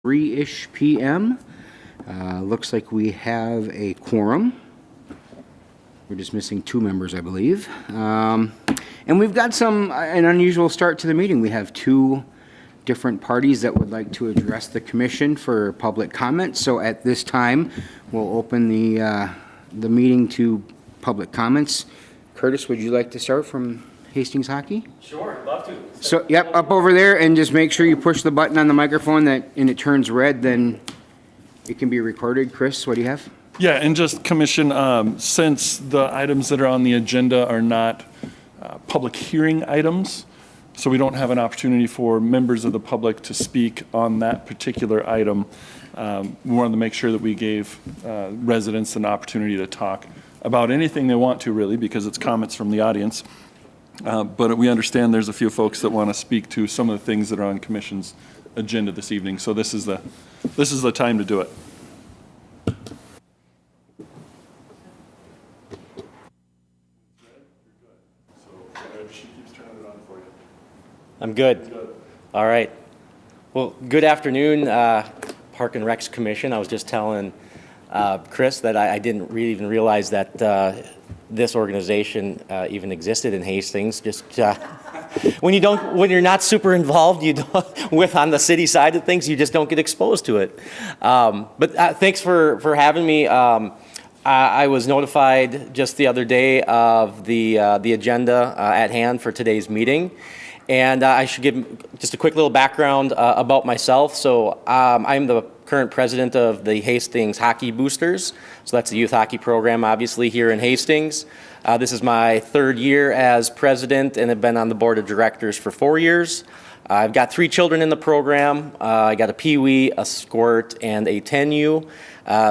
3-ish p.m. Looks like we have a quorum. We're just missing 2 members, I believe. And we've got an unusual start to the meeting. We have 2 different parties that would like to address the commission for public comment. So at this time, we'll open the meeting to public comments. Curtis, would you like to start from Hastings Hockey? Sure, love to. So, yep, up over there, and just make sure you push the button on the microphone and it turns red, then it can be recorded. Chris, what do you have? Yeah, and just commission, since the items that are on the agenda are not public hearing items, so we don't have an opportunity for members of the public to speak on that particular item, we wanted to make sure that we gave residents an opportunity to talk about anything they want to, really, because it's comments from the audience. But we understand there's a few folks that want to speak to some of the things that are on commission's agenda this evening. So this is the time to do it. I'm good. All right. Well, good afternoon, Park and Recs Commission. I was just telling Chris that I didn't really even realize that this organization even existed in Hastings. Just when you're not super involved, on the city side of things, you just don't get exposed to it. But thanks for having me. I was notified just the other day of the agenda at hand for today's meeting. And I should give just a quick little background about myself. So I'm the current president of the Hastings Hockey Boosters. So that's a youth hockey program, obviously, here in Hastings. This is my 3rd year as president and have been on the board of directors for 4 years. I've got 3 children in the program. I got a Pee-wee, a Squirt, and a 10U.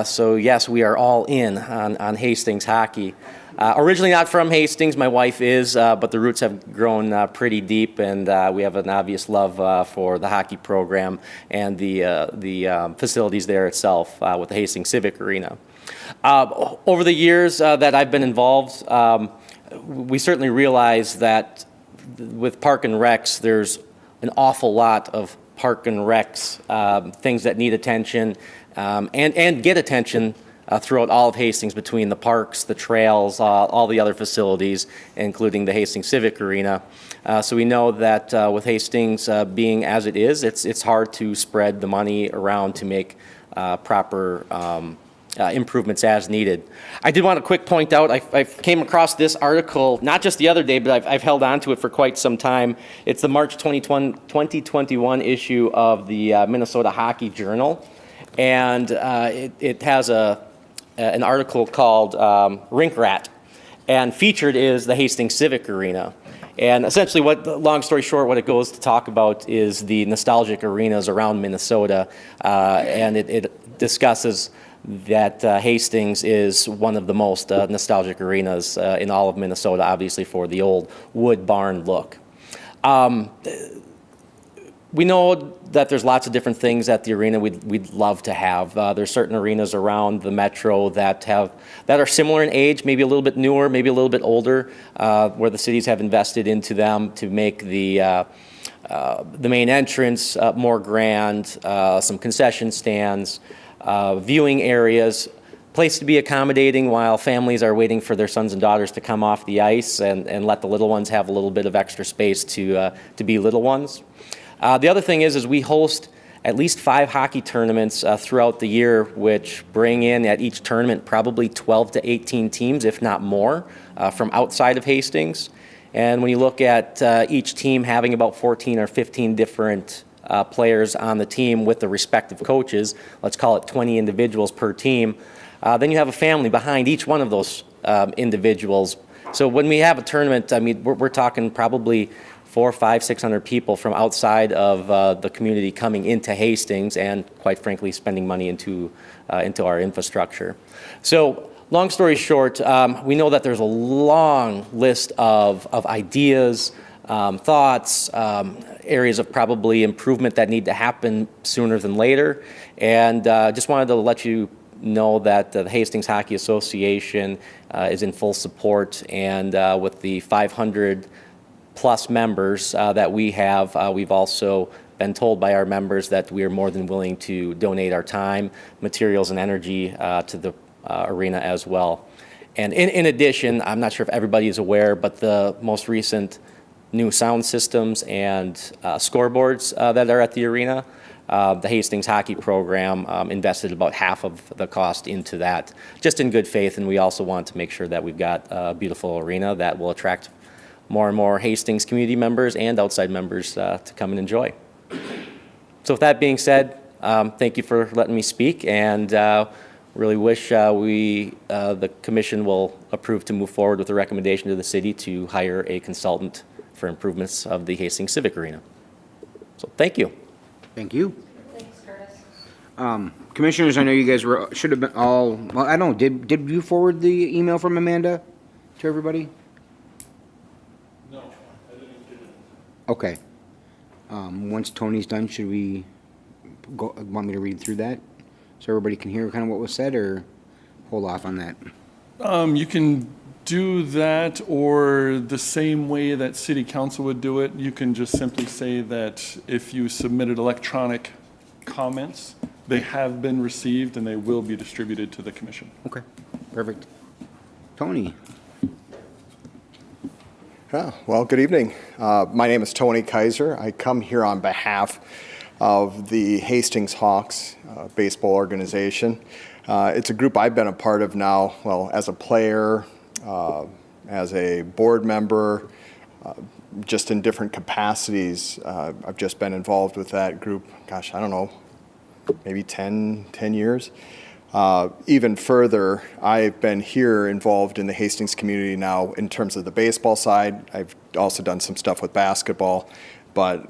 So yes, we are all in on Hastings hockey. Originally not from Hastings, my wife is, but the roots have grown pretty deep, and we have an obvious love for the hockey program and the facilities there itself with the Hastings Civic Arena. Over the years that I've been involved, we certainly realize that with Park and Recs, there's an awful lot of Park and Recs things that need attention and get attention throughout all of Hastings, between the parks, the trails, all the other facilities, including the Hastings Civic Arena. So we know that with Hastings being as it is, it's hard to spread the money around to make proper improvements as needed. I did want to quick point out, I came across this article, not just the other day, but I've held on to it for quite some time. It's the March 2021 issue of the Minnesota Hockey Journal. And it has an article called Rink Rat, and featured is the Hastings Civic Arena. And essentially, long story short, what it goes to talk about is the nostalgic arenas around Minnesota, and it discusses that Hastings is one of the most nostalgic arenas in all of Minnesota, obviously for the old wood barn look. We know that there's lots of different things at the arena we'd love to have. There's certain arenas around the metro that are similar in age, maybe a little bit newer, maybe a little bit older, where the cities have invested into them to make the main entrance more grand, some concession stands, viewing areas, place to be accommodating while families are waiting for their sons and daughters to come off the ice, and let the little ones have a little bit of extra space to be little ones. The other thing is we host at least 5 hockey tournaments throughout the year, which bring in at each tournament probably 12 to 18 teams, if not more, from outside of Hastings. And when you look at each team having about 14 or 15 different players on the team with the respective coaches, let's call it 20 individuals per team, then you have a family behind each one of those individuals. So when we have a tournament, I mean, we're talking probably 400, 500, 600 people from outside of the community coming into Hastings, and quite frankly spending money into our infrastructure. So long story short, we know that there's a long list of ideas, thoughts, areas of probably improvement that need to happen sooner than later, and just wanted to let you know that the Hastings Hockey Association is in full support, and with the 500 plus members that we have, we've also been told by our members that we are more than willing to donate our time, materials, and energy to the arena as well. And in addition, I'm not sure if everybody is aware, but the most recent new sound systems and scoreboards that are at the arena, the Hastings hockey program invested about half of the cost into that, just in good faith. And we also want to make sure that we've got a beautiful arena that will attract more and more Hastings community members and outside members to come and enjoy. So with that being said, thank you for letting me speak, and really wish the commission will approve to move forward with the recommendation to the city to hire a consultant for improvements of the Hastings Civic Arena. So thank you. Thank you. Thanks, Curtis. Commissioners, I know you guys should have been all, well, I don't know, did you forward the email from Amanda to everybody? No, I didn't get it. Okay. Once Tony's done, should we want me to read through that so everybody can hear kind of what was said, or hold off on that? You can do that, or the same way that city council would do it. You can just simply say that if you submitted electronic comments, they have been received and they will be distributed to the commission. Okay, perfect. Tony? Well, good evening. My name is Tony Kaiser. I come here on behalf of the Hastings Hawks baseball organization. It's a group I've been a part of now, well, as a player, as a board member, just in different capacities. I've just been involved with that group, gosh, I don't know, maybe 10 years. Even further, I've been here involved in the Hastings community now in terms of the baseball side. I've also done some stuff with basketball, but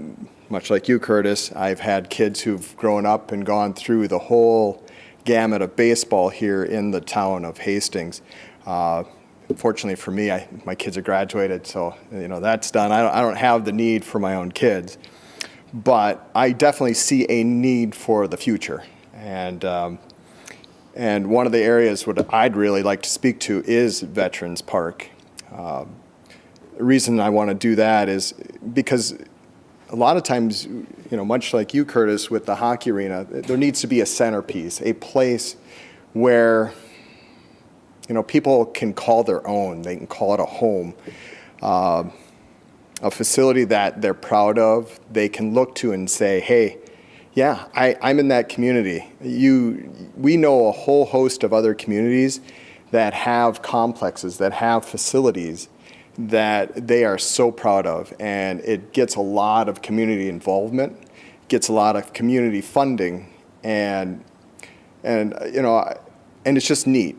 much like you, Curtis, I've had kids who've grown up and gone through the whole gamut of baseball here in the town of Hastings. Fortunately for me, my kids are graduated, so that's done. I don't have the need for my own kids, but I definitely see a need for the future. And one of the areas what I'd really like to speak to is Veterans Park. The reason I want to do that is because a lot of times, much like you, Curtis, with the hockey arena, there needs to be a centerpiece, a place where people can call their own. They can call it a home, a facility that they're proud of. They can look to and say, hey, yeah, I'm in that community. We know a whole host of other communities that have complexes, that have facilities that they are so proud of, and it gets a lot of community involvement, gets a lot of community funding, and it's just neat.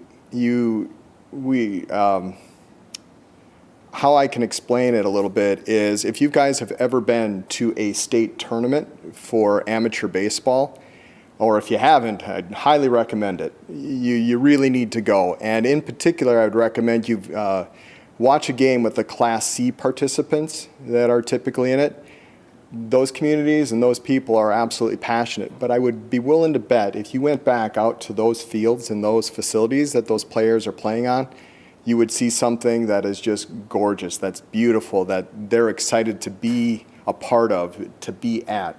How I can explain it a little bit is if you guys have ever been to a state tournament for amateur baseball, or if you haven't, I'd highly recommend it. You really need to go. And in particular, I would recommend you watch a game with the Class C participants that are typically in it. Those communities and those people are absolutely passionate, but I would be willing to bet if you went back out to those fields and those facilities that those players are playing on, you would see something that is just gorgeous, that's beautiful, that they're excited to be a part of, to be at.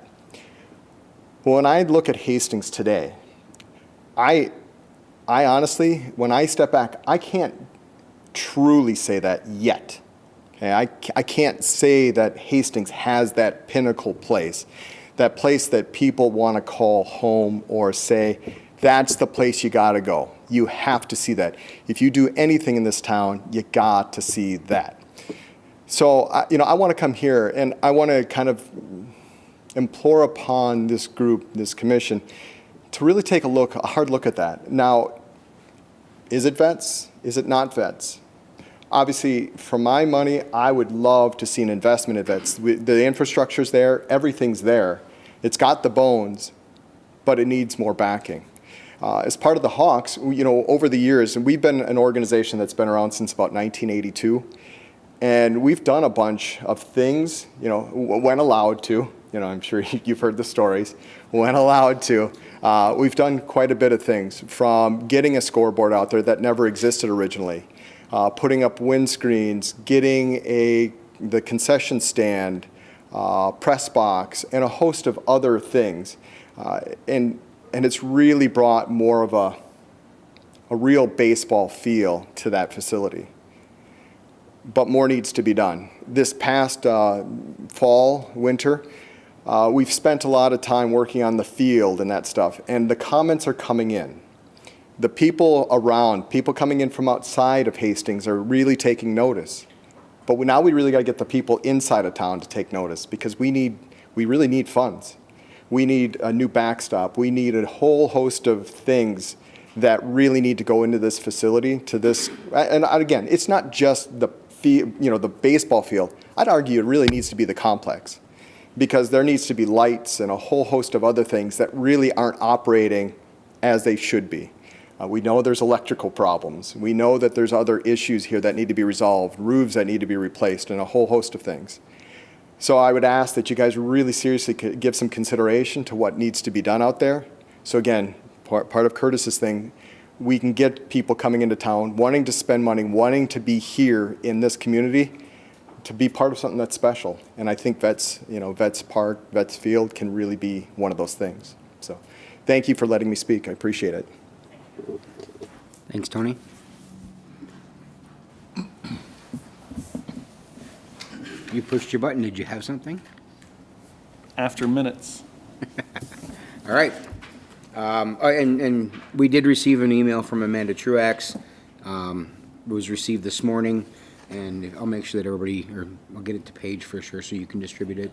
Well, when I look at Hastings today, I honestly, when I step back, I can't truly say that yet. Okay, I can't say that Hastings has that pinnacle place, that place that people want to call home or say, that's the place you got to go. You have to see that. If you do anything in this town, you got to see that. So, I want to come here and I want to kind of implore upon this group, this commission, to really take a hard look at that. Now, is it vets? Is it not vets? Obviously, for my money, I would love to see an investment in vets. The infrastructure's there, everything's there. It's got the bones, but it needs more backing. As part of the Hawks, over the years, and we've been an organization that's been around since about 1982, and we've done a bunch of things, when allowed to. I'm sure you've heard the stories. When allowed to, we've done quite a bit of things, from getting a scoreboard out there that never existed originally, putting up windscreens, getting the concession stand, press box, and a host of other things. And it's really brought more of a real baseball feel to that facility. But more needs to be done. This past fall, winter, we've spent a lot of time working on the field and that stuff, and the comments are coming in. The people around, people coming in from outside of Hastings are really taking notice. But now we really got to get the people inside of town to take notice, because we really need funds. We need a new backstop. We need a whole host of things that really need to go into this facility, to this. And again, it's not just the baseball field. I'd argue it really needs to be the complex, because there needs to be lights and a whole host of other things that really aren't operating as they should be. We know there's electrical problems. We know that there's other issues here that need to be resolved, roofs that need to be replaced, and a whole host of things. So I would ask that you guys really seriously give some consideration to what needs to be done out there. So again, part of Curtis's thing, we can get people coming into town, wanting to spend money, wanting to be here in this community, to be part of something that's special. And I think Vets Park, Vets Field can really be one of those things. So thank you for letting me speak. I appreciate it. Thanks, Tony. You pushed your button. Did you have something? After minutes. All right. And we did receive an email from Amanda Truax. It was received this morning, and I'll make sure that everybody, or I'll get it to Paige for sure so you can distribute it.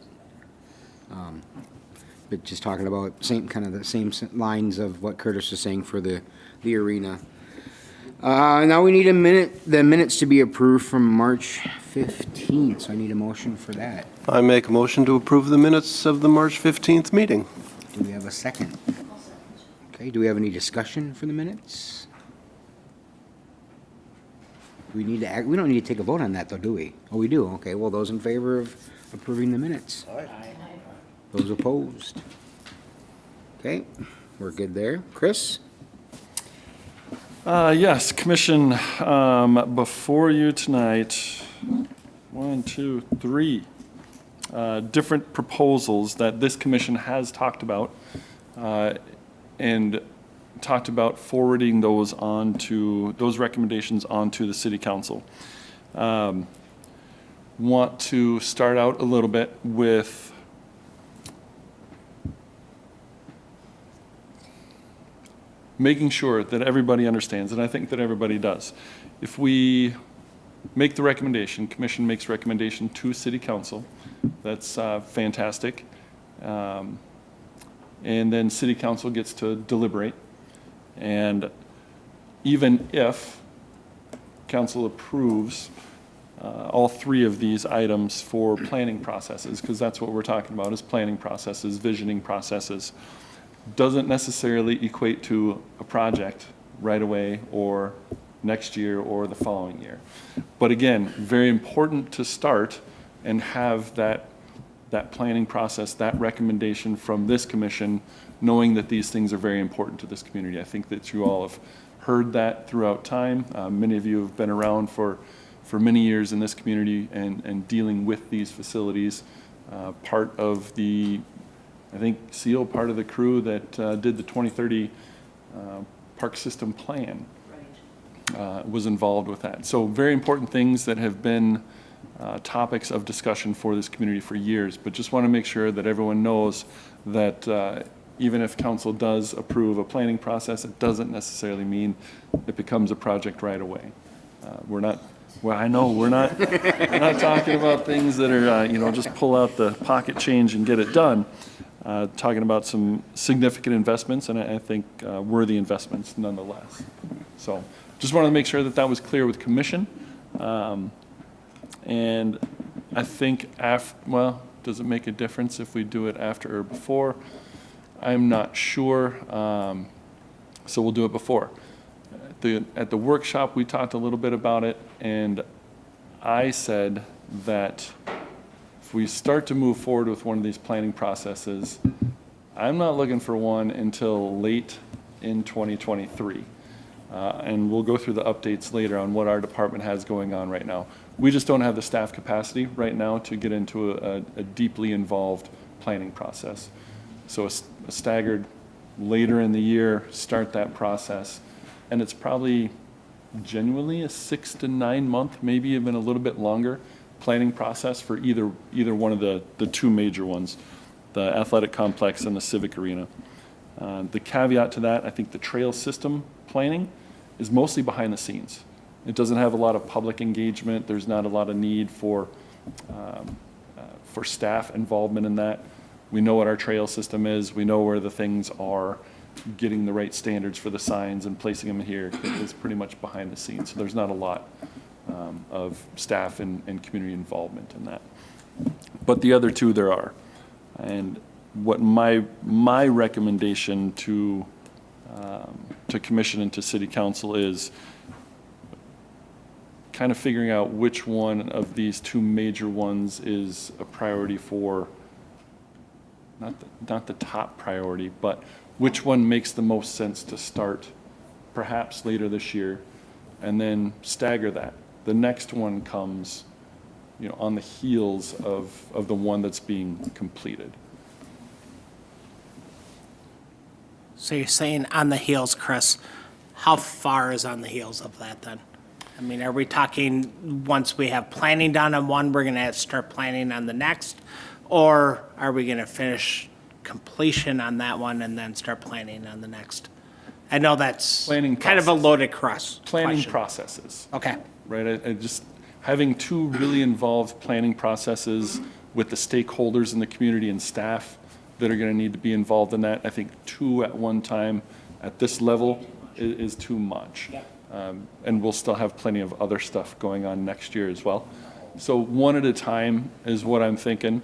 But just talking about the same lines of what Curtis was saying for the arena. Now we need the minutes to be approved from March 15th, so I need a motion for that. I make a motion to approve the minutes of the March 15th meeting. Do we have a second? Okay, do we have any discussion for the minutes? We don't need to take a vote on that, though, do we? Oh, we do? Okay, well, those in favor of approving the minutes? Aye. Those opposed? Okay, we're good there. Chris? Yes, Commission, before you tonight, 1, 2, 3 different proposals that this commission has talked about, and talked about forwarding those recommendations onto the City Council. Want to start out a little bit with making sure that everybody understands, and I think that everybody does. If we make the recommendation, Commission makes recommendation to City Council, that's fantastic. And then City Council gets to deliberate. And even if Council approves all 3 of these items for planning processes, because that's what we're talking about, is planning processes, visioning processes, doesn't necessarily equate to a project right away or next year or the following year. But again, very important to start and have that planning process, that recommendation from this commission, knowing that these things are very important to this community. I think that you all have heard that throughout time. Many of you have been around for many years in this community and dealing with these facilities. Part of the, I think, SEAL, part of the crew that did the 2030 park system plan was involved with that. So very important things that have been topics of discussion for this community for years, but just want to make sure that everyone knows that even if council does approve a planning process, it doesn't necessarily mean it becomes a project right away. We're not we're not talking about things that are, just pull out the pocket change and get it done. Talking about some significant investments, and I think worthy investments nonetheless. So just wanted to make sure that that was clear with commission. And I think does it make a difference if we do it after or before? I'm not sure, so we'll do it before. At the workshop, we talked a little bit about it, and I said that if we start to move forward with one of these planning processes, I'm not looking for one until late in 2023. And we'll go through the updates later on what our department has going on right now. We just don't have the staff capacity right now to get into a deeply involved planning process. So a staggered later in the year, start that process. And it's probably genuinely a 6 to 9 month, maybe even a little bit longer planning process for either one of the two major ones, the athletic complex and the civic arena. The caveat to that, I think the trail system planning is mostly behind the scenes. It doesn't have a lot of public engagement. There's not a lot of need for staff involvement in that. We know what our trail system is. We know where the things are. Getting the right standards for the signs and placing them here is pretty much behind the scenes. So there's not a lot of staff and community involvement in that. But the other two there are. And what my recommendation to commission and to city council is kind of figuring out which one of these two major ones is a priority for, not the top priority, but which one makes the most sense to start perhaps later this year, and then stagger that. The next one comes, on the heels of the one that's being completed. So you're saying on the heels, Chris, how far is on the heels of that then? I mean, are we talking once we have planning done on one, we're gonna start planning on the next? Or are we gonna finish completion on that one and then start planning on the next? I know that's Planning kind of a process. loaded question. Planning processes. Okay, Right, I just, having two really involved planning processes with the stakeholders in the community and staff that are gonna need to be involved in that, I think two at one time at this level is too much. And we'll still have plenty of other stuff going on next year as well. So one at a time is what I'm thinking.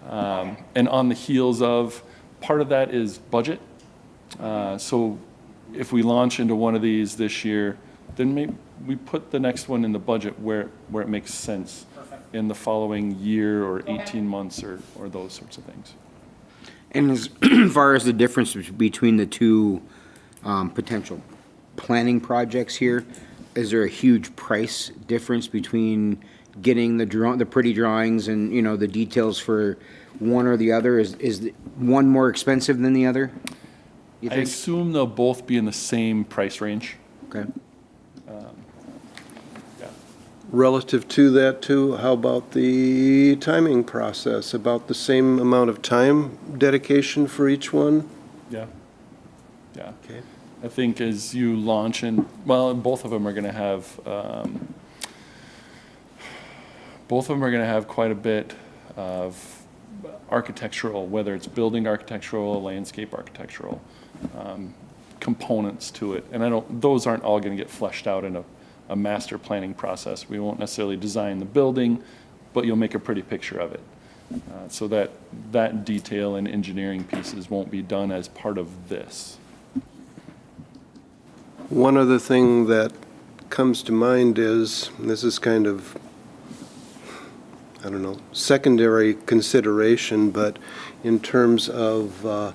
And on the heels of, part of that is budget. So if we launch into one of these this year, then maybe we put the next one in the budget where it makes sense in the following year or 18 months or those sorts of things. And as far as the difference between the two potential planning projects here, is there a huge price difference between getting the pretty drawings and, the details for one or the other? Is one more expensive than the other, you I think? assume they'll both be in the same price range. Okay. Yeah. Relative to that too, how about the timing process? About the same amount of time dedication for each one? Yeah. Yeah. Okay. I think as you launch and both of them are going to have quite a bit of architectural, whether it's building architectural, landscape architectural components to it. And those aren't all going to get fleshed out in a master planning process. We won't necessarily design the building, but you'll make a pretty picture of it. So that detail and engineering pieces won't be done as part of this. One other thing that comes to mind is, this is kind of, I don't know, secondary consideration, but in terms of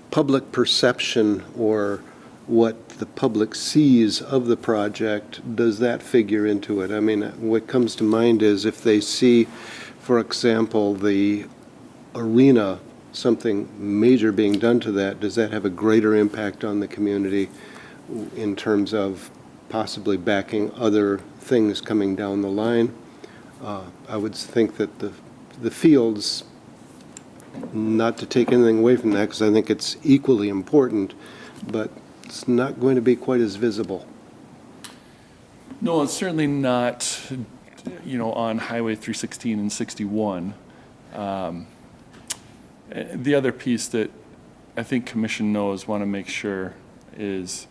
public perception or what the public sees of the project, does that figure into it? I mean, what comes to mind is if they see, for example, the arena, something major being done to that, does that have a greater impact on the community in terms of possibly backing other things coming down the line? I would think that the fields, not to take anything away from that, because I think it's equally important, but it's not going to be quite as visible. No, it's certainly not, on Highway 316 and 61. The other piece that I think Commission knows, want to make sure, is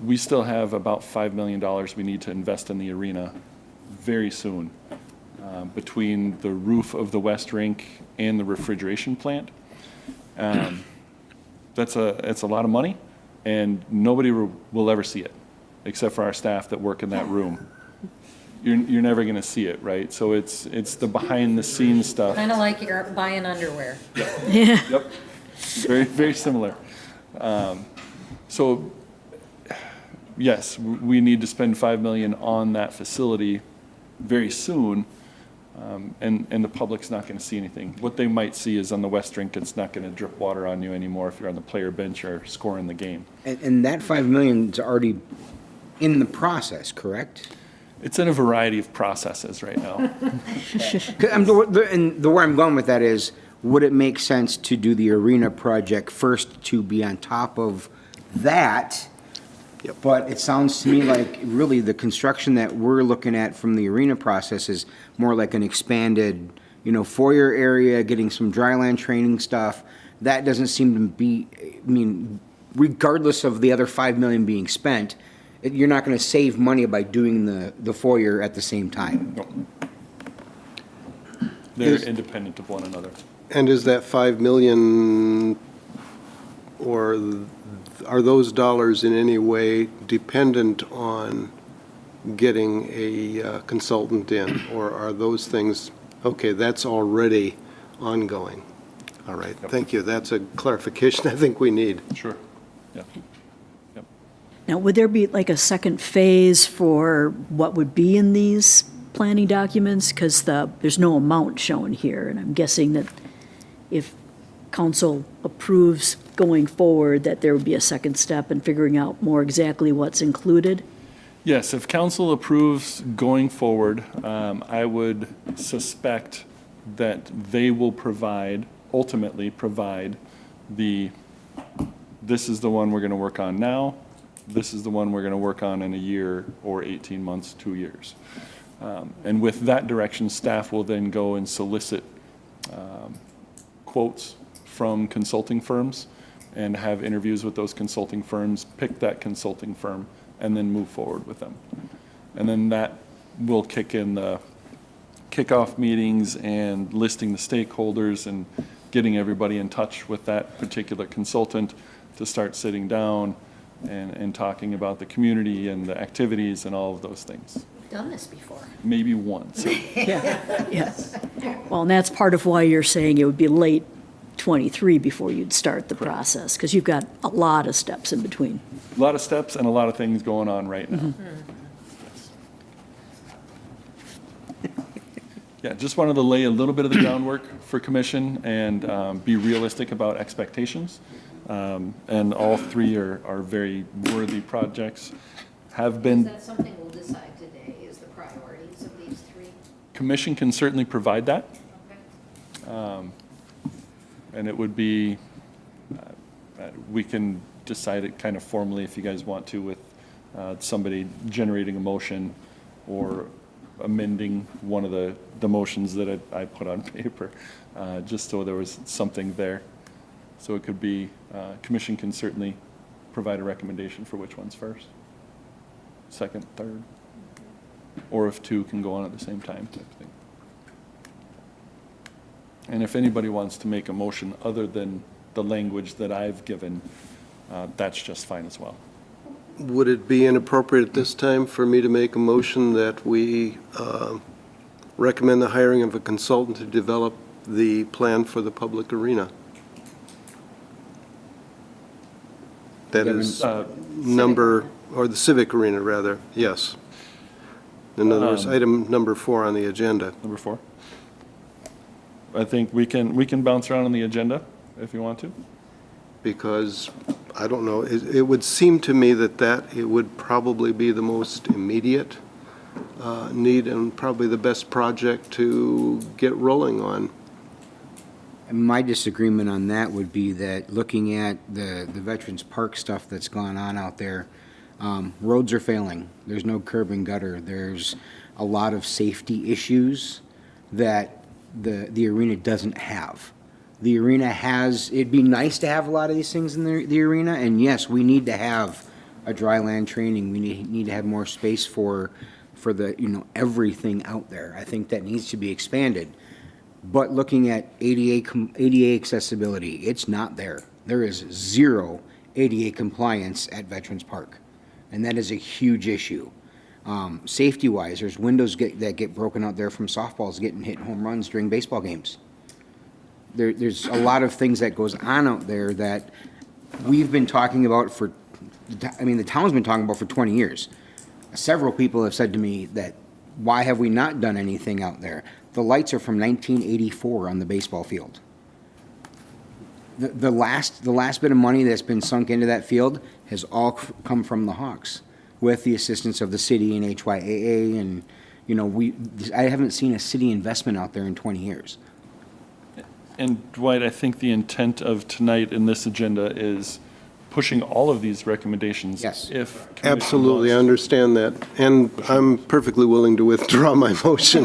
we still have about $5 million we need to invest in the arena very soon, between the roof of the West Rink and the refrigeration plant. That's a lot of money, and nobody will ever see it, except for our staff that work in that room. You're never going to see it, right? So it's the behind-the-scenes stuff. Kind of like you're buying underwear. Yep. Very, very similar. So yes, we need to spend 5 million on that facility very soon, and the public's not going to see anything. What they might see is on the West Rink, it's not going to drip water on you anymore if you're on the player bench or scoring the game. And that 5 million is already in the process, correct? It's in a variety of processes right now. And where I'm going with that is, would it make sense to do the arena project first to be on top of that? Yep. But it sounds to me like really the construction that we're looking at from the arena process is more like an expanded, foyer area, getting some dryland training stuff. That doesn't seem to be, regardless of the other 5 million being spent, you're not going to save money by doing the foyer at the same time. No. They're independent of one another. And is that 5 million, or are those dollars in any way dependent on getting a consultant in? Or are those things, okay, that's already ongoing? All right, thank you. That's a clarification I think we need. Sure, yeah. Yep. Now, would there be like a second phase for what would be in these planning documents? Because there's no amount shown here, and I'm guessing that if council approves going forward, that there would be a second step in figuring out more exactly what's included? Yes, if council approves going forward, I would suspect that they will ultimately provide this is the one we're going to work on now, this is the one we're going to work on in a year or 18 months, 2 years. And with that direction, staff will then go and solicit quotes from consulting firms and have interviews with those consulting firms, pick that consulting firm, and then move forward with them. And then that will kick in the kickoff meetings and listing the stakeholders and getting everybody in touch with that particular consultant to start sitting down and talking about the community and the activities and all of those things. Done this before. Maybe once. Yeah, yes. Well, and that's part of why you're saying it would be late '23 before you'd start the process, because you've got a lot of steps in between. A lot of steps and a lot of things going on right now. Yeah, just wanted to lay a little bit of the groundwork for commission and be realistic about expectations. And all three are very worthy projects. Have Is been, that something we'll decide today, is the priorities of these three? commission can certainly provide that. Okay. And it would be, we can decide it kind of formally if you guys want to with somebody generating a motion or amending one of the motions that I put on paper, just so there was something there. So it could be, commission can certainly provide a recommendation for which one's first, second, third, or if two can go on at the same time type of thing. And if anybody wants to make a motion other than the language that I've given, that's just fine as well. Would it be inappropriate at this time for me to make a motion that we recommend the hiring of a consultant to develop the plan for the public arena? That is or the civic arena, rather, yes. In other words, item number 4 on the agenda. Number 4? I think we can bounce around on the agenda if you want to. Because, I don't know, it would seem to me that it would probably be the most immediate need and probably the best project to get rolling on. My disagreement on that would be that looking at the Veterans Park stuff that's gone on out there, roads are failing. There's no curb and gutter. There's a lot of safety issues that the arena doesn't have. The arena has, it'd be nice to have a lot of these things in the arena, and yes, we need to have a dry land training. We need to have more space for the, everything out there. I think that needs to be expanded. But looking at ADA accessibility, it's not there. There is zero ADA compliance at Veterans Park, and that is a huge issue. Safety-wise, there's windows that get broken out there from softballs getting hit home runs during baseball games. There's a lot of things that goes on out there that we've been talking about for the town's been talking about for 20 years. Several people have said to me that, why have we not done anything out there? The lights are from 1984 on the baseball field. The last bit of money that's been sunk into that field has all come from the Hawks, with the assistance of the city and HYAA, and, I haven't seen a city investment out there in 20 years. And Dwight, I think the intent of tonight in this agenda is pushing all of these recommendations. Yes. If commission Absolutely, I wants. understand that. And I'm perfectly willing to withdraw my motion.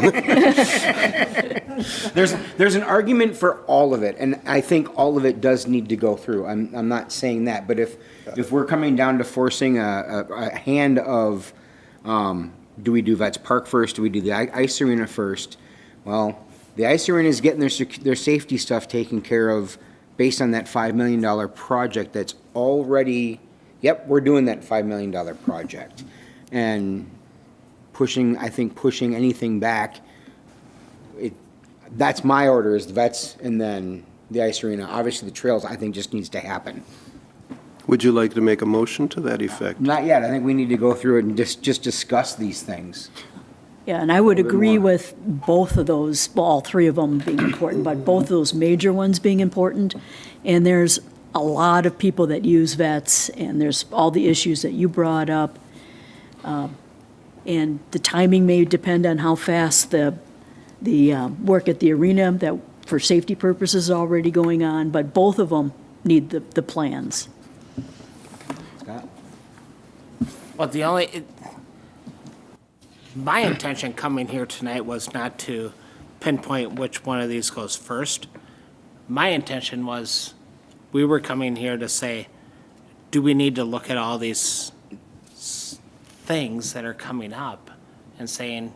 There's an argument for all of it, and I think all of it does need to go through. I'm not saying that, but if we're coming down to forcing a hand of, do we do Vets Park first? Do we do the ice arena first? Well, the ice arena is getting their safety stuff taken care of based on that $5 million project that's already, yep, we're doing that $5 million project. And pushing anything back, that's my order, is the vets and then the ice arena. Obviously, the trails, I think, just needs to happen. Would you like to make a motion to that effect? Not yet. I think we need to go through it and just discuss these things. Yeah, and I would little bit agree more. with both of those, well, all three of them being important, but both of those major ones being important. And there's a lot of people that use vets, and there's all the issues that you brought up. And the timing may depend on how fast the work at the arena that, for safety purposes, is already going on, but both of them need the plans. Scott? Well, my intention coming here tonight was not to pinpoint which one of these goes first. My intention was, we were coming here to say, do we need to look at all these things that are coming up and saying,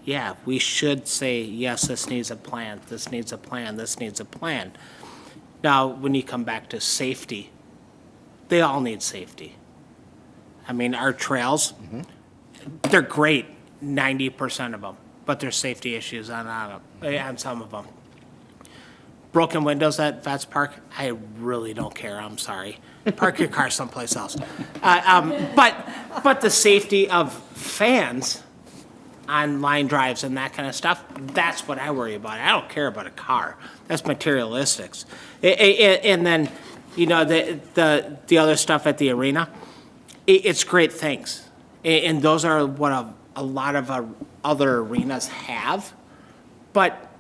yeah, we should say, yes, this needs a plan, this needs a plan, this needs a plan. Now, when you come back to safety, they all need safety. I mean, our trails, they're great, 90% of them, but there's safety issues on some of them. Broken windows at Vets Park, I really don't care, I'm sorry. Park your car someplace else. But the safety of fans on line drives and that kind of stuff, that's what I worry about. I don't care about a car. That's materialistics. And then, the other stuff at the arena, it's great things. And those are what a lot of other arenas have. But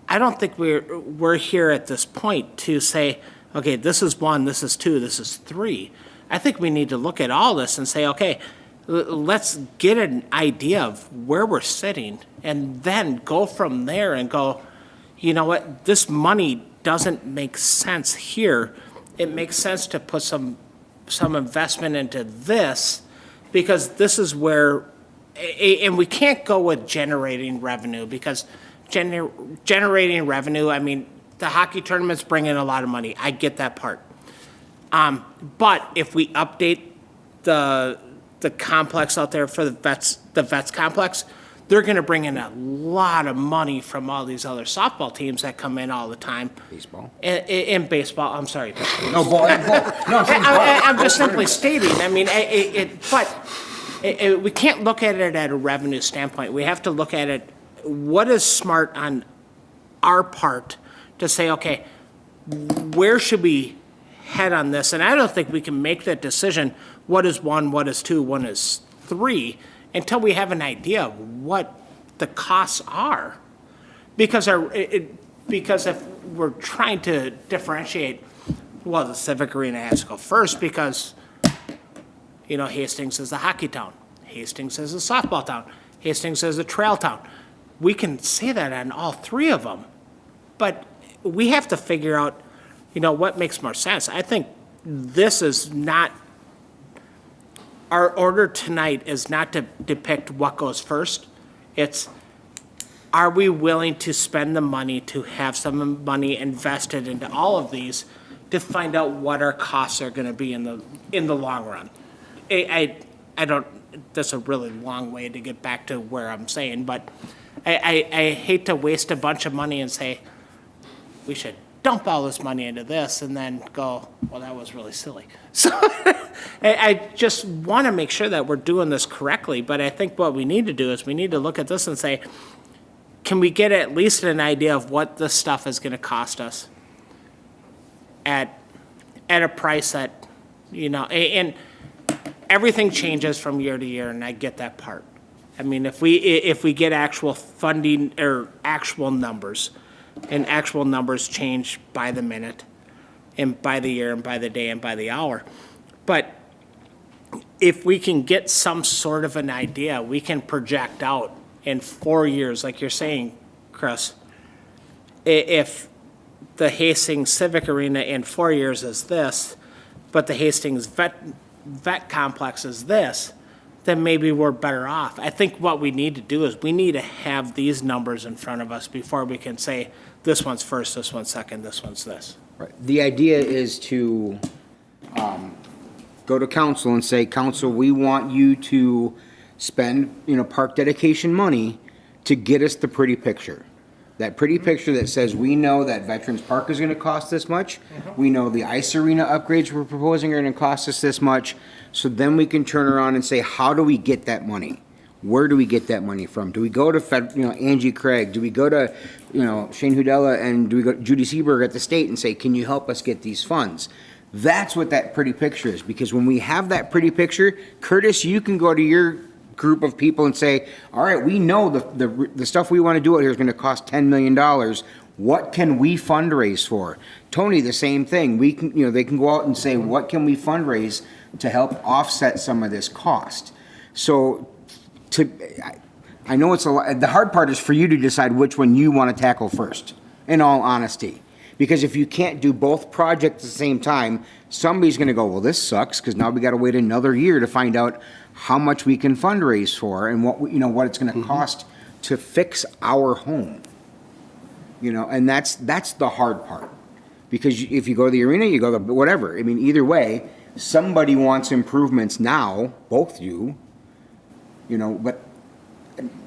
I don't think we're here at this point to say, okay, this is 1, this is 2, this is 3. I think we need to look at all this and say, okay, let's get an idea of where we're sitting and then go from there and go, you know what, this money doesn't make sense here. It makes sense to put some investment into this, because this is where, and we can't go with generating revenue, because generating revenue, I mean, the hockey tournaments bring in a lot of money. I get that part. But if we update the complex out there for the vets complex, they're going to bring in a lot of money from all these other softball teams that come in all the time. Baseball. In baseball, I'm sorry. No, ball. No, I'm just simply stating, I mean, we can't look at it at a revenue standpoint. We have to look at it, what is smart on our part to say, okay, where should we head on this? And I don't think we can make that decision, what is 1, what is 2, what is 3, until we have an idea of what the costs are. Because if we're trying to differentiate, well, the Civic Arena has to go first because, Hastings is a hockey town. Hastings is a softball town. Hastings is a trail town. We can say that on all 3 of them, but we have to figure out, what makes more sense. I think this is not, our order tonight is not to depict what goes first. It's, are we willing to spend the money to have some money invested into all of these to find out what our costs are going to be in the long run? I don't, that's a really long way to get back to where I'm saying, but I hate to waste a bunch of money and say, we should dump all this money into this and then go, well, that was really silly. So I just want to make sure that we're doing this correctly, but I think what we need to do is we need to look at this and say, can we get at least an idea of what this stuff is going to cost us at a price that, and everything changes from year to year, and I get that part. I mean, if we get actual funding or actual numbers, and actual numbers change by the minute, and by the year, and by the day, and by the hour. But if we can get some sort of an idea, we can project out in 4 years, like you're saying, Chris, if the Hastings Civic Arena in 4 years is this, but the Hastings Vet Complex is this, then maybe we're better off. I think what we need to do is we need to have these numbers in front of us before we can say, this one's first, this one's second, this one's this. Right. The idea is to go to council and say, council, we want you to spend, park dedication money to get us the pretty picture. That pretty picture that says, we know that Veterans Park is gonna cost this much. We know the ice arena upgrades we're proposing are gonna cost us this much. So then we can turn around and say, how do we get that money? Where do we get that money from? Do we go to Angie Craig? Do we go to, Shane Hudella, and do we go to Judy Seberg at the state and say, can you help us get these funds? That's what that pretty picture is, because when we have that pretty picture, Curtis, you can go to your group of people and say, all right, we know the stuff we want to do out here is going to cost $10 million. What can we fundraise for? Tony, the same thing. We can, they can go out and say, what can we fundraise to help offset some of this cost? So I know it's a lot. The hard part is for you to decide which one you want to tackle first, in all honesty. Because if you can't do both projects at the same time, somebody's going to go, well, this sucks, because now we got to wait another year to find out how much we can fundraise for and what it's going to cost to fix our home. And that's the hard part. Because if you go to the arena, you go to whatever. I mean, either way, somebody wants improvements now, both you, but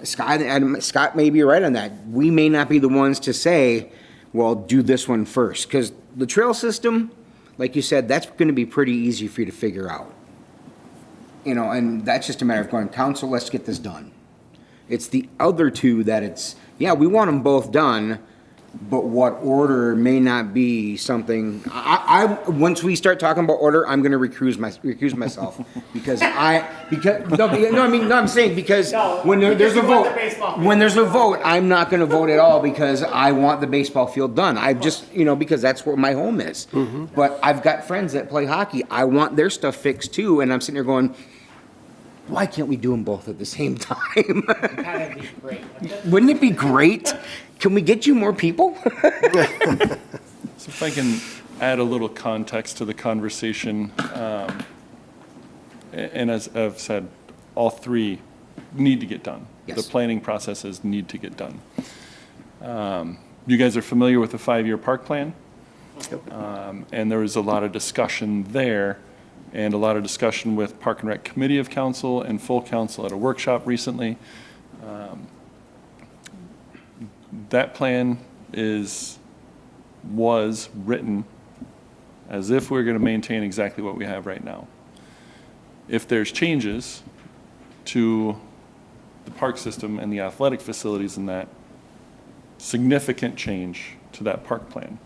Scott may be right on that. We may not be the ones to say, well, do this one first. Because the trail system, like you said, that's going to be pretty easy for you to figure out. And that's just a matter of going, council, let's get this done. It's the other two that we want them both done, but what order may not be something. Once we start talking about order, I'm going to recuse myself because I'm saying because when there's a vote, I'm not going to vote at all because I want the baseball field done. I just because that's where my home is. But I've got friends that play hockey. I want their stuff fixed too, and I'm sitting there going, why can't we do them both at the same time? That'd be great. Wouldn't it be great? Can we get you more people? So if I can add a little context to the conversation, and as I've said, all three need to get done. Yes. The planning processes need to get done. You guys are familiar with the 5-year park plan? And there was a lot of discussion there, and a lot of discussion with Park and Rec Committee of Council and full council at a workshop recently. That plan was written as if we're going to maintain exactly what we have right now. If there's changes to the park system and the athletic facilities in that, significant change to that park plan.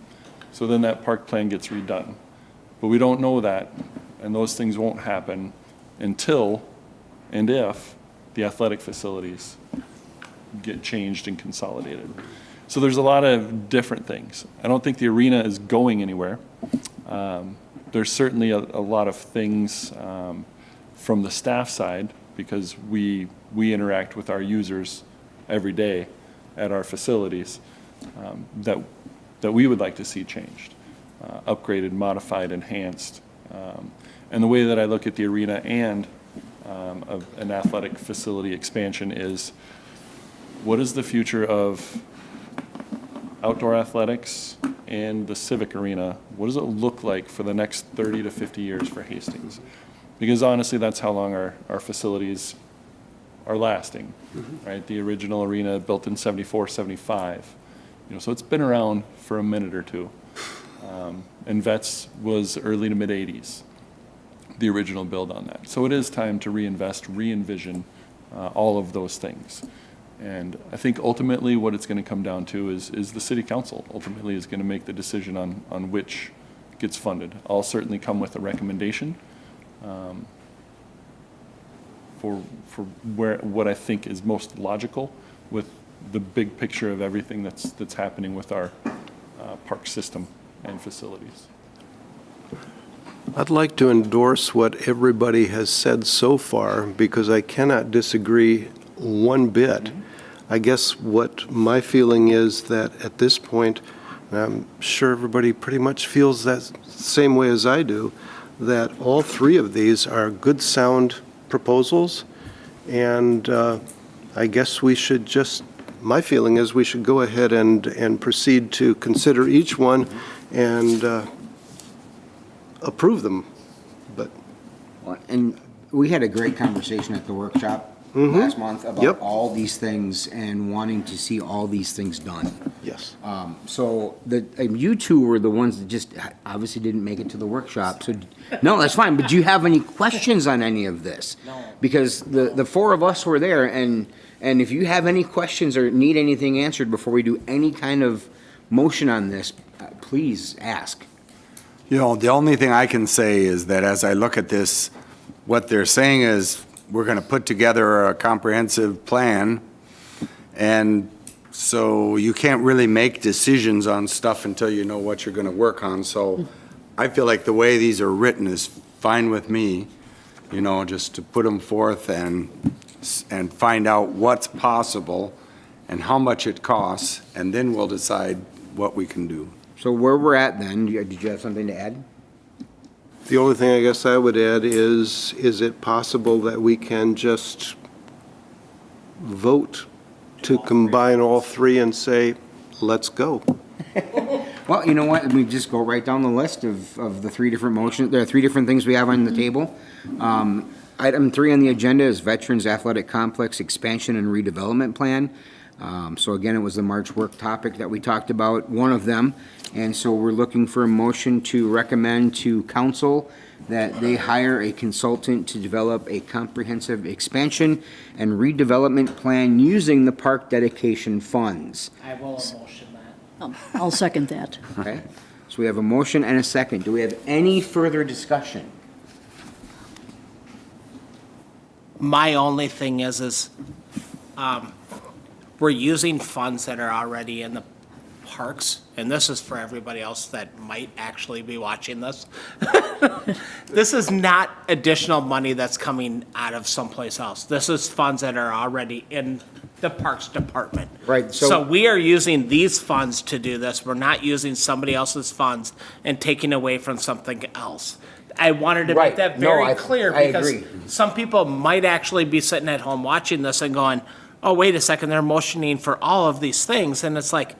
So then that park plan gets redone. But we don't know that, and those things won't happen until and if the athletic facilities get changed and consolidated. So there's a lot of different things. I don't think the arena is going anywhere. There's certainly a lot of things from the staff side, because we interact with our users every day at our facilities, that we would like to see changed, upgraded, modified, enhanced. And the way that I look at the arena and of an athletic facility expansion is, what is the future of outdoor athletics and the civic arena? What does it look like for the next 30 to 50 years for Hastings? Because honestly, that's how long our facilities are lasting, right? The original arena built in 74, 75. So it's been around for a minute or two. And Vets was early to mid-'80s, the original build on that. So it is time to reinvest, re-envision all of those things. And I think ultimately what it's going to come down to is the city council ultimately is going to make the decision on which gets funded. I'll certainly come with a recommendation for what I think is most logical with the big picture of everything that's happening with our park system and facilities. I'd like to endorse what everybody has said so far because I cannot disagree one bit. I guess what my feeling is that at this point, and I'm sure everybody pretty much feels that same way as I do, that all three of these are good, sound proposals. And I guess we should just, my feeling is we should go ahead and proceed to consider each one and approve them. But And we had a great conversation at the workshop last month about Yep. all these things and wanting to see all these things done. yes. So you two were the ones that just obviously didn't make it to the workshop. So, no, that's fine. But do you have any questions on any of this? No. Because the four of us were there, and if you have any questions or need anything answered before we do any kind of motion on this, please ask. You know, the only thing I can say is that as I look at this, what they're saying is we're going to put together a comprehensive plan, and so you can't really make decisions on stuff until you know what you're going to work on. So I feel like the way these are written is fine with me, you know, just to put them forth and find out what's possible and how much it costs, and then we'll decide what we can do. So where we're at then, did you have something to add? The only thing I guess I would add is it possible that we can just vote to combine all three and say, let's go? Well, you know what, we just go right down the list of the three different motions, there are three different things we have on the table. Item 3 on the agenda is Veterans Athletic Complex Expansion and Redevelopment Plan. So again, it was the March work topic that we talked about, one of them. And so we're looking for a motion to recommend to council that they hire a consultant to develop a comprehensive expansion and redevelopment plan using the park dedication funds. I will motion that. I'll second that. Okay? So we have a motion and a second. Do we have any further discussion? My only thing is we're using funds that are already in the parks, and this is for everybody else that might actually be watching this. This is not additional money that's coming out of someplace else. This is funds that are already in the Parks Department. Right, so- So we are using these funds to do this. We're not using somebody else's funds and taking away from something else. I wanted to Right. make that No, very clear I because agree. some people might actually be sitting at home watching this and going, oh, wait a second, they're motioning for all of these things. And it's like,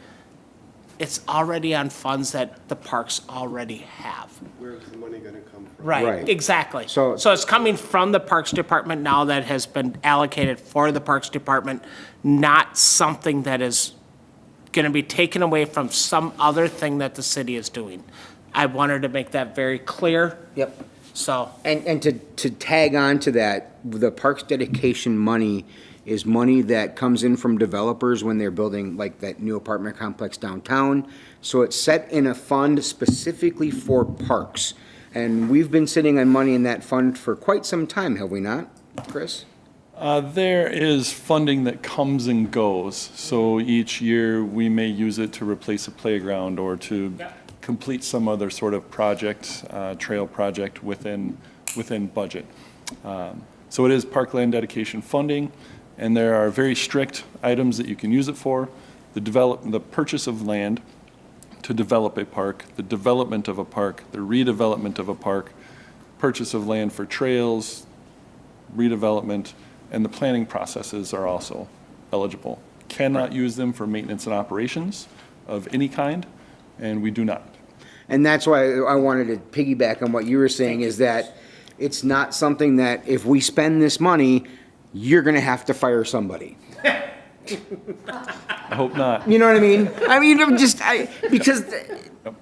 it's already on funds that the parks already have. Where's the money going to come from? Right. Right, exactly. So- So it's coming from the Parks Department now that has been allocated for the Parks Department, not something that is going to be taken away from some other thing that the city is doing. I wanted to make that very clear, Yep. so. And to tag on to that, the parks dedication money is money that comes in from developers when they're building like that new apartment complex downtown. So it's set in a fund specifically for parks. And we've been sitting on money in that fund for quite some time, have we not, Chris? There is funding that comes and goes. So each year, we may use it to replace a playground or to complete some other sort of project, trail project within budget. So it is parkland dedication funding, and there are very strict items that you can use it for. The purchase of land to develop a park, the development of a park, the redevelopment of a park, purchase of land for trails, redevelopment, and the planning processes are also eligible. Cannot use them for maintenance and operations of any kind, and we do not. And that's why I wanted to piggyback on what you were saying, is that it's not something that if we spend this money, you're gonna have to fire somebody. I hope not. You know what I mean? I mean, because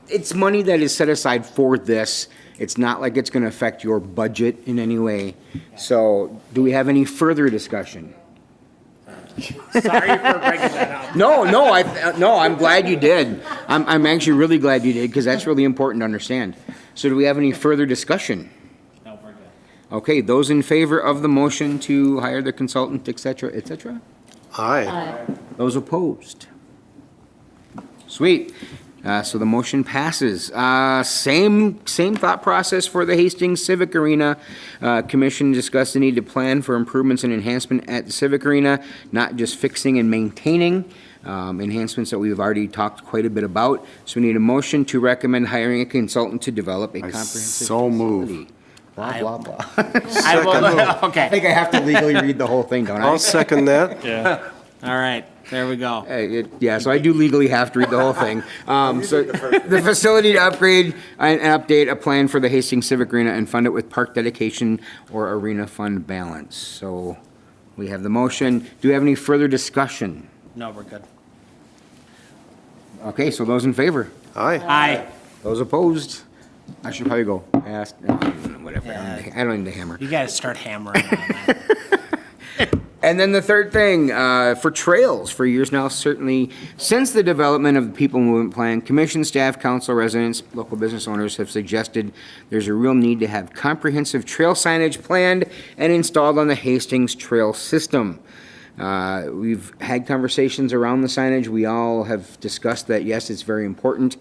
it's money that is set aside for this. It's not like it's going to affect your budget in any way. So do we have any further discussion? Sorry for bringing that up. No, I'm glad you did. I'm actually really glad you did, because that's really important to understand. So do we have any further discussion? No, we're good. Okay, those in favor of the motion to hire the consultant, et cetera, et cetera? Aye. Those opposed? Sweet. So the motion passes. Same thought process for the Hastings Civic Arena. Commission discussed the need to plan for improvements and enhancement at the Civic Arena, not just fixing and maintaining. Enhancements that we've already talked quite a bit about. So we need a motion to recommend hiring a consultant to develop a comprehensive so move. facility. Blah, blah, blah. I will, I okay, think I have to legally read the whole thing, don't I? I'll second that. Yeah. all right, there we go. Yeah, so I do legally have to read the whole thing. So the facility to upgrade and update a plan for the Hastings Civic Arena and fund it with park dedication or arena fund balance. So we have the motion. Do we have any further discussion? No, we're good. Okay, so those in favor? Aye. Aye. Those opposed? I should probably go ask, whatever. Yeah. I don't need the hammer. You gotta start hammering on that. And then the third thing, for trails, for years now, certainly since the development of the People Movement Plan, commission, staff, council, residents, local business owners have suggested there's a real need to have comprehensive trail signage planned and installed on the Hastings trail system. We've had conversations around the signage. We all have discussed that, yes, it's very important.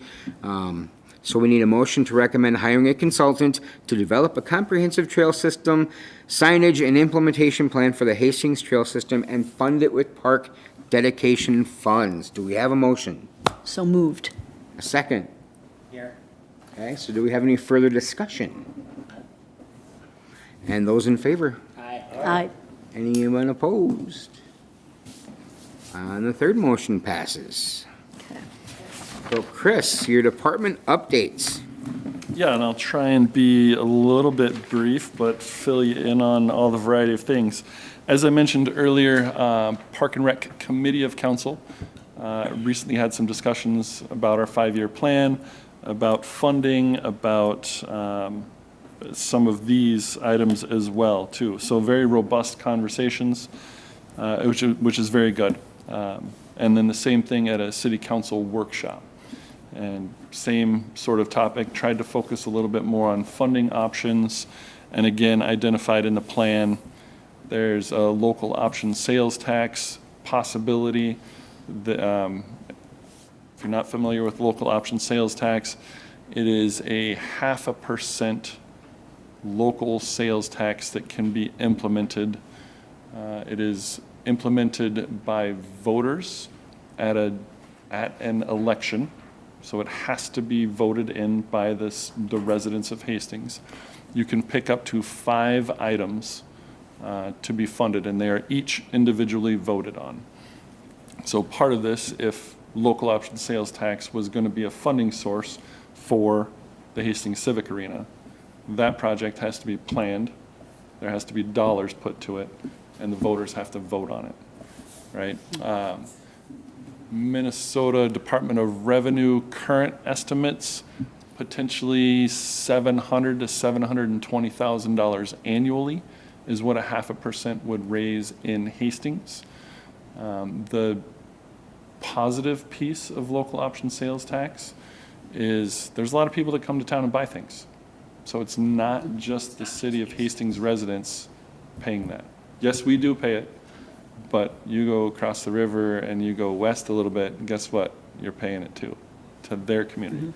So we need a motion to recommend hiring a consultant to develop a comprehensive trail system, signage, and implementation plan for the Hastings trail system and fund it with park dedication funds. Do we have a motion? So moved. A second? Here. Okay, so do we have any further discussion? And those in favor? Aye. Aye. Anyone opposed? And the third motion passes. So Chris, your department updates. Yeah, and I'll try and be a little bit brief, but fill you in on all the variety of things. As I mentioned earlier, Park and Rec Committee of Council recently had some discussions about our 5-year plan, about funding, about some of these items as well, too. So very robust conversations, which is very good. And then the same thing at a city council workshop. And same sort of topic, tried to focus a little bit more on funding options. And again, identified in the plan, there's a local option sales tax possibility. If you're not familiar with local option sales tax, it is a 0.5% local sales tax that can be implemented. It is implemented by voters at an election. So it has to be voted in by the residents of Hastings. You can pick up to 5 items to be funded, and they are each individually voted on. So part of this, if local option sales tax was going to be a funding source for the Hastings Civic Arena, that project has to be planned, there has to be dollars put to it, and the voters have to vote on it, right? Minnesota Department of Revenue current estimates, potentially $700,000 to $720,000 annually is what a 0.5% would raise in Hastings. The positive piece of local option sales tax is there's a lot of people that come to town and buy things. So it's not just the city of Hastings residents paying that. Yes, we do pay it. But you go across the river and you go west a little bit, and guess what? You're paying it too, to their community.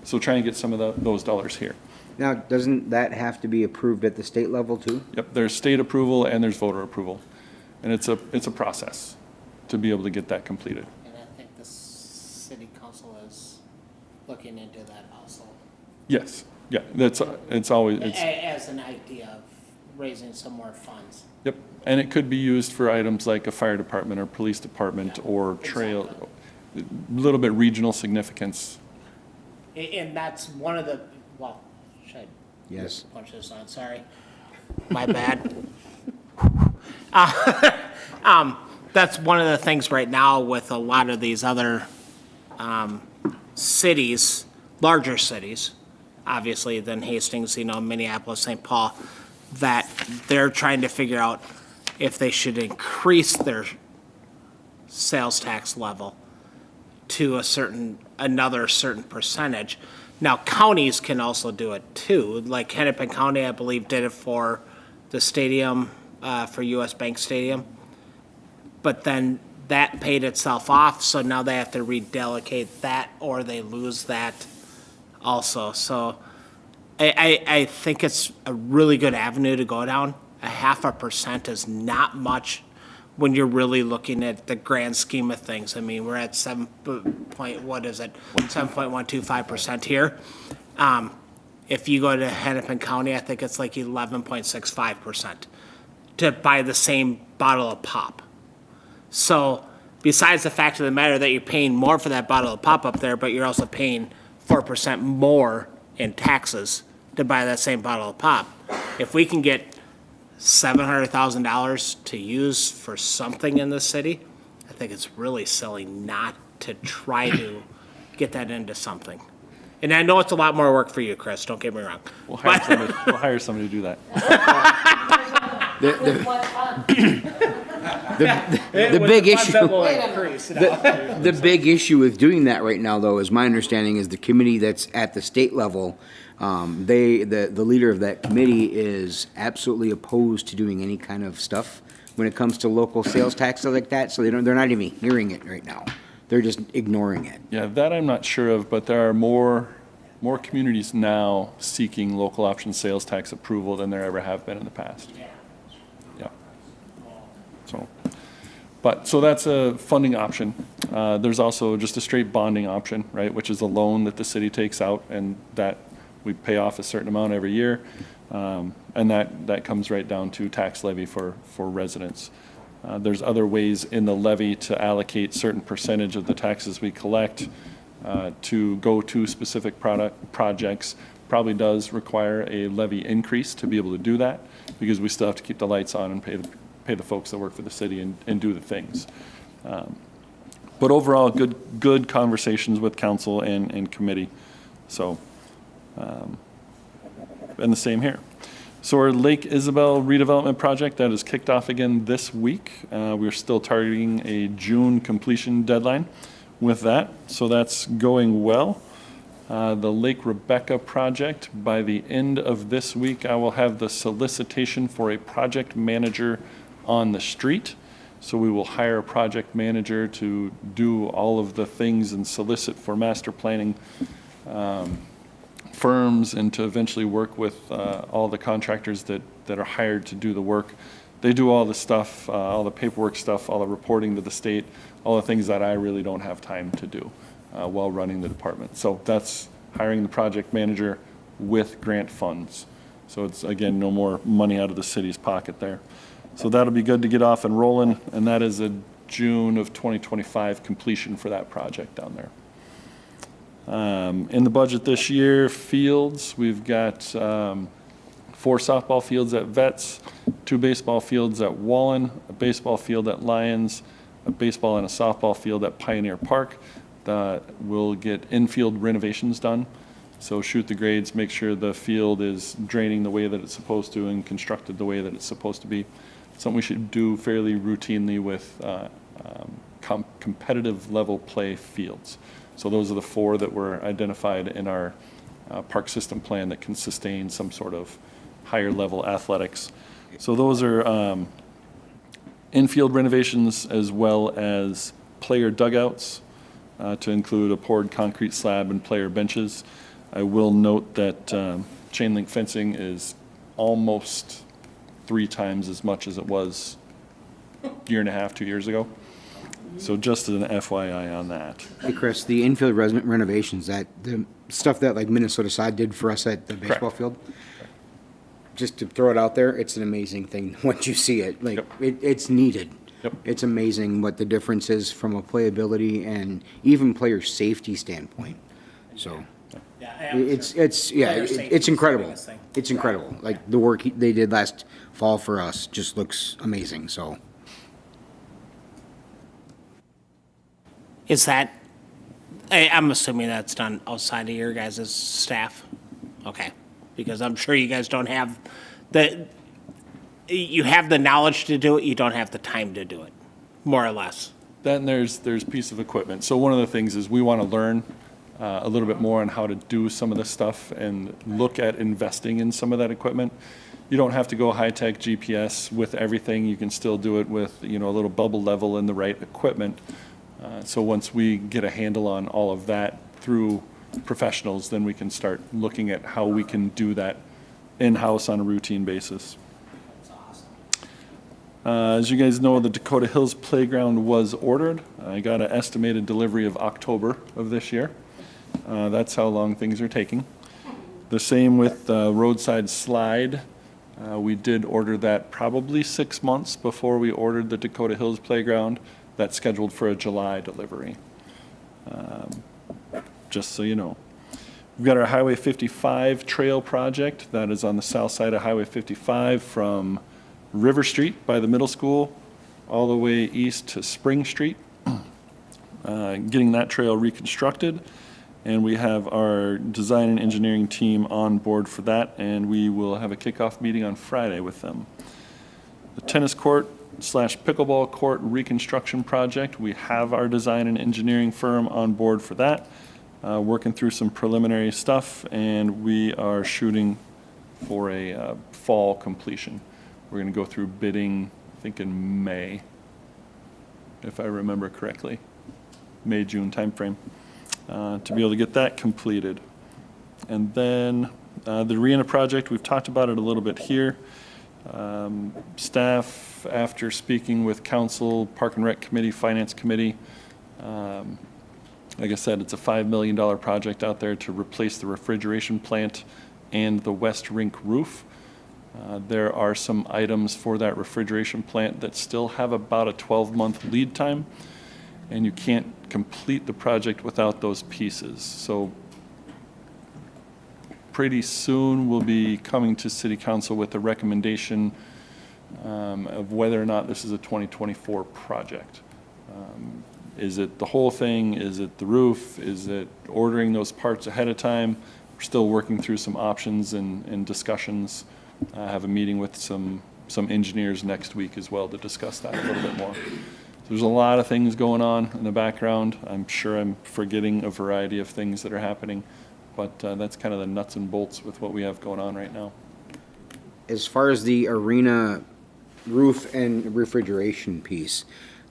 So try and get some of those dollars here. Now, doesn't that have to be approved at the state level too? Yep, there's state approval and there's voter approval. And it's a process to be able to get that completed. And I think the city council is looking into that also. Yes, yeah, it's always, As an idea of raising some more funds. yep. And it could be used for items like a fire department or police department or trail, a little bit regional significance. And that's one of the, well, should I Yes. punch this on? Sorry. My bad. That's one of the things right now with a lot of these other cities larger cities, obviously, than Hastings, Minneapolis, St. Paul, that they're trying to figure out if they should increase their sales tax level to another certain percentage. Now, counties can also do it too. Like Hennepin County, I believe, did it for the stadium, for US Bank Stadium. But then that paid itself off, so now they have to redelegate that or they lose that also. So I think it's a really good avenue to go down. 0.5% is not much when you're really looking at the grand scheme of things. I mean, we're at 7.125% here. If you go to Hennepin County, I think it's like 11.65% to buy the same bottle of pop. So besides the fact of the matter that you're paying more for that bottle of pop up there, but you're also paying 4% more in taxes to buy that same bottle of pop. If we can get $700,000 to use for something in this city, I think it's really silly not to try to get that into something. And I know it's a lot more work for you, Chris, don't get me wrong. We'll hire somebody to do that. The big issue, the big issue with doing that right now, though, is my understanding is the committee that's at the state level, the leader of that committee is absolutely opposed to doing any kind of stuff when it comes to local sales tax like that, so they're not even hearing it right now. They're just ignoring it. Yeah, that I'm not sure of, but there are more communities now seeking local option sales tax approval than there ever have been in the past. Yeah. So that's a funding option. There's also just a straight bonding option, right, which is a loan that the city takes out and that we pay off a certain amount every year. And that comes right down to tax levy for residents. There's other ways in the levy to allocate certain percentage of the taxes we collect to go to specific projects. Probably does require a levy increase to be able to do that because we still have to keep the lights on and pay the folks that work for the city and do the things. But overall, good conversations with council and committee. So, and the same here. So our Lake Isabel redevelopment project, that is kicked off again this week. We're still targeting a June completion deadline with that, so that's going well. The Lake Rebecca project, by the end of this week, I will have the solicitation for a project manager on the street. So we will hire a project manager to do all of the things and solicit for master planning firms and to eventually work with all the contractors that are hired to do the work. They do all the stuff, all the paperwork stuff, all the reporting to the state, all the things that I really don't have time to do while running the department. So that's hiring the project manager with grant funds. So it's, again, no more money out of the city's pocket there. So that'll be good to get off and rolling, and that is a June of 2025 completion for that project down there. In the budget this year, fields, we've got 4 softball fields at Vets, 2 baseball fields at Wallen, a baseball field at Lyons, a baseball and a softball field at Pioneer Park. That will get infield renovations done. So shoot the grades, make sure the field is draining the way that it's supposed to and constructed the way that it's supposed to be. Something we should do fairly routinely with competitive level play fields. So those are the 4 that were identified in our park system plan that can sustain some sort of higher level athletics. So those are infield renovations as well as player dugouts to include a poured concrete slab and player benches. I will note that chain link fencing is almost 3 times as much as it was a year and a half, 2 years ago. So just as an FYI on that. Hey, Chris, the infield renovations, that the stuff that like Minnesota side did for us at the baseball field, just to throw it out there, it's an amazing thing once you see it. Like, it's needed. Yep. It's amazing what the difference is from a playability and even player safety standpoint. So it's incredible. It's incredible. Like the work they did last fall for us just looks amazing. So Is that I'm assuming that's done outside of your guys' staff? Okay, because I'm sure you guys don't have you have the knowledge to do it, you don't have the time to do it, more or less. Then there's piece of equipment. So one of the things is we want to learn a little bit more on how to do some of this stuff and look at investing in some of that equipment. You don't have to go high-tech GPS with everything. You can still do it with, a little bubble level and the right equipment. So once we get a handle on all of that through professionals, then we can start looking at how we can do that in-house on a routine basis. As you guys know, the Dakota Hills Playground was ordered. I got an estimated delivery of October of this year. That's how long things are taking. The same with roadside slide. We did order that probably 6 months before we ordered the Dakota Hills Playground. That's scheduled for a July delivery. Just so you know. We've got our Highway 55 trail project. That is on the south side of Highway 55 from River Street by the middle school all the way east to Spring Street. Getting that trail reconstructed. And we have our design and engineering team on board for that, and we will have a kickoff meeting on Friday with them. The tennis court / pickleball court reconstruction project, we have our design and engineering firm on board for that, working through some preliminary stuff, and we are shooting for a fall completion. We're going to go through bidding, I think in May, if I remember correctly, May, June timeframe. To be able to get that completed. And then the arena project, we've talked about it a little bit here. Staff, after speaking with council, Park and Rec Committee, Finance Committee, like I said, it's a $5 million project out there to replace the refrigeration plant and the west rink roof. There are some items for that refrigeration plant that still have about a 12-month lead time, and you can't complete the project without those pieces. So pretty soon we'll be coming to City Council with a recommendation of whether or not this is a 2024 project. Is it the whole thing? Is it the roof? Is it ordering those parts ahead of time? We're still working through some options and discussions. I have a meeting with some engineers next week as well to discuss that a little bit more. There's a lot of things going on in the background. I'm sure I'm forgetting a variety of things that are happening, but that's kind of the nuts and bolts with what we have going on right now. As far as the arena roof and refrigeration piece,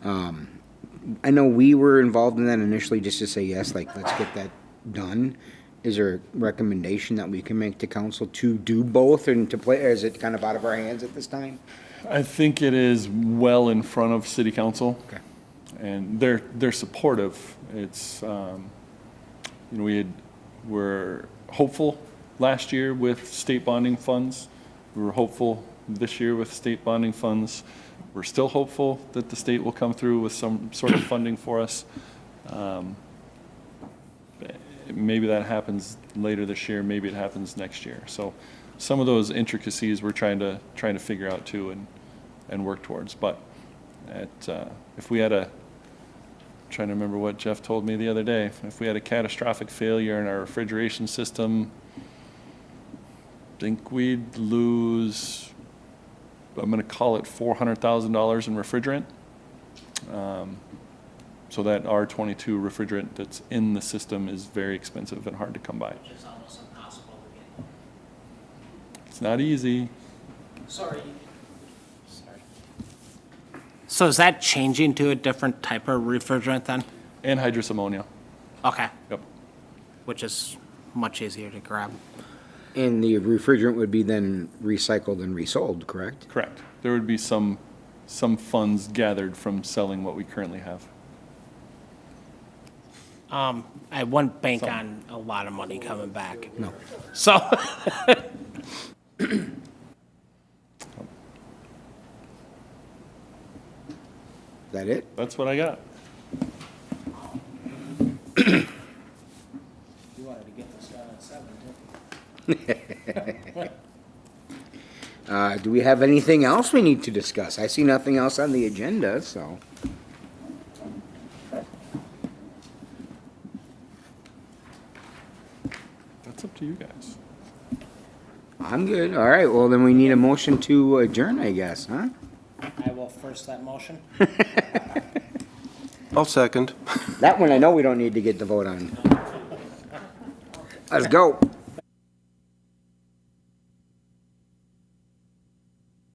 I know we were involved in that initially just to say, yes, like, let's get that done. Is there a recommendation that we can make to council to do both and to play, or is it kind of out of our hands at this time? I think it is well in front of City Council. Okay. And they're supportive. It's, we were hopeful last year with state bonding funds. We were hopeful this year with state bonding funds. We're still hopeful that the state will come through with some sort of funding for us. Maybe that happens later this year, maybe it happens next year. So some of those intricacies we're trying to figure out too and work towards. But if we had trying to remember what Jeff told me the other day, if we had a catastrophic failure in our refrigeration system, I think we'd lose, I'm going to call it $400,000 in refrigerant. So that R22 refrigerant that's in the system is very expensive and hard to come by. It's almost impossible to get. It's not easy. Sorry. So is that changing to a different type of refrigerant then? Anhydrous ammonia. Okay, Yep. which is much easier to grab. And the refrigerant would be then recycled and resold, correct? Correct. There would be some funds gathered from selling what we currently have. I wouldn't bank on a lot of money coming back. No. So, Is that it? That's what I got. you wanted to get this done at 7, Do we have anything else we need to discuss? I see nothing else on the agenda, so. I'm good. All right, well, then we need a motion to adjourn, I guess, huh? I will first that motion. I'll second. That one I know we don't need to get the vote on. Let's go.